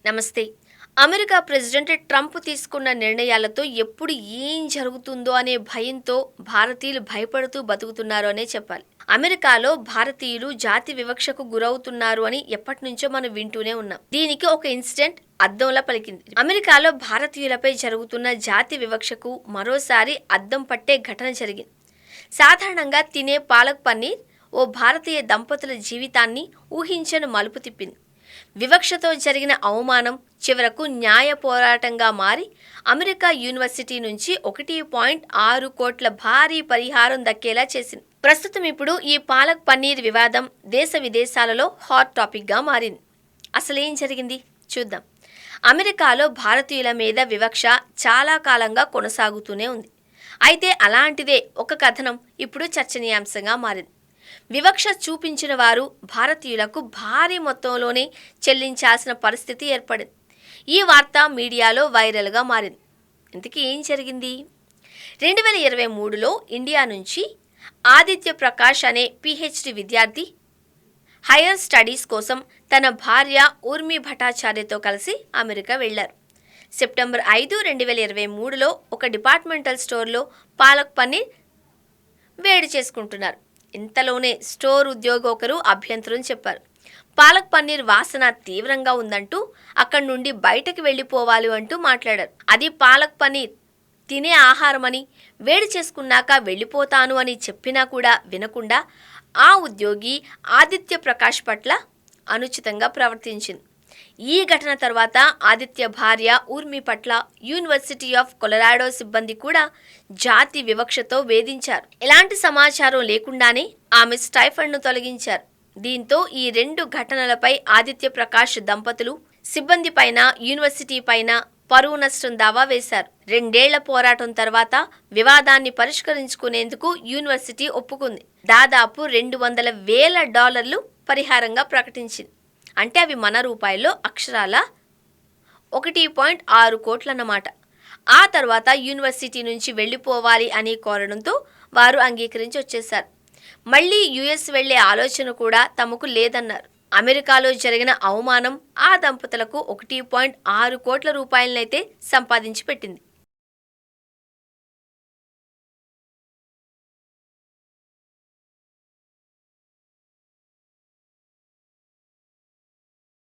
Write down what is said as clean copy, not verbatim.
నమస్తే. America president Trump తీసుకున్న నిర్ణయాలతో ఎప్పుడు ఏం జరుగుతుందో అనే భయంతో భారతీయులు భయపడుతూ బతుకుతున్నారు అనే చెప్పాలి. అమెరికాలో భారతీయులు జాతి వివక్షకు గురవుతున్నారు అని ఎప్పటినుంచో మనం వింటూనే ఉన్నాం. దీనికి ఒక ఇన్సిడెంట్ అద్దంలా పలికింది. అమెరికాలో భారతీయులపై జరుగుతున్న జాతి వివక్షకు మరోసారి అద్దం పట్టే ఘటన జరిగింది. సాధారణంగా తినే పాలక్ పన్నీర్ ఓ భారతీయ దంపతుల జీవితాన్ని ఊహించని మలుపు తిప్పింది. వివక్షతో జరిగిన అవమానం చివరకు న్యాయ పోరాటంగా మారి అమెరికా యూనివర్సిటీ నుంచి 1.6 కోట్ల భారీ పరిహారం దక్కేలా చేసింది. ప్రస్తుతం ఇప్పుడు ఈ పాలక్ పన్నీర్ వివాదం దేశ విదేశాలలో హాట్ టాపిక్గా మారింది. అసలేం జరిగింది చూద్దాం. అమెరికాలో భారతీయుల మీద వివక్ష చాలా కాలంగా కొనసాగుతూనే ఉంది. అయితే అలాంటిదే ఒక కథనం ఇప్పుడు చర్చనీయాంశంగా మారింది. వివక్ష చూపించిన వారు భారతీయులకు భారీ మొత్తంలోనే చెల్లించాల్సిన పరిస్థితి ఏర్పడింది. ఈ వార్త మీడియాలో వైరల్గా మారింది. ఇంతకీ ఏం జరిగింది? 2023లో ఇండియా నుంచి ఆదిత్య ప్రకాష్ అనే PhD విద్యార్థి హైయర్ స్టడీస్ కోసం తన భార్య ఊర్మి భట్టాచార్యతో కలిసి అమెరికా వెళ్లారు. సెప్టెంబర్ 5, 2023లో ఒక డిపార్ట్మెంటల్ స్టోర్లో పాలక్ పన్నీర్ వేడి చేసుకుంటున్నారు. ఇంతలోనే స్టోర్ ఉద్యోగి ఒకరు అభ్యంతరం చెప్పారు. పాలక్ పన్నీర్ వాసన తీవ్రంగా ఉందంటూ అక్కడి నుండి బయటకు వెళ్ళిపోవాలి అంటూ మాట్లాడారు. అది పాలక్ పన్నీర్ తినే ఆహారమని, వేడి చేసుకున్నాక వెళ్ళిపోతాను అని చెప్పినా కూడా వినకుండా ఆ ఉద్యోగి ఆదిత్య ప్రకాష్ పట్ల అనుచితంగా ప్రవర్తించింది. ఈ ఘటన తర్వాత ఆదిత్య భార్య ఊర్మి పట్ల యూనివర్సిటీ ఆఫ్ కొలరాడో సిబ్బంది కూడా జాతి వివక్షతో వేధించారు. ఎలాంటి సమాచారం లేకుండానే ఆమె స్టైఫండ్ను తొలగించారు. దీంతో ఈ 2 ఘటనలపై ఆదిత్య ప్రకాష్ దంపతులు సిబ్బంది పైన, యూనివర్సిటీ పైన పరువు నష్టం దావా వేశారు. 2 ఏళ్ల పోరాటం తర్వాత వివాదాన్ని పరిష్కరించుకునేందుకు యూనివర్సిటీ ఒప్పుకుంది. దాదాపు $200,000 పరిహారంగా ప్రకటించింది. అంటే అవి మన రూపాయల్లో అక్షరాల 1.6 కోట్లన్నమాట. ఆ తర్వాత యూనివర్సిటీ నుంచి వెళ్ళిపోవాలి అని కోరడంతో వారు అంగీకరించి వచ్చేశారు. మళ్ళీ US వెళ్లే ఆలోచన కూడా తమకు లేదన్నారు. అమెరికాలో జరిగిన అవమానం ఆ దంపతులకు 1.6 కోట్ల రూపాయలనైతే సంపాదించి పెట్టింది.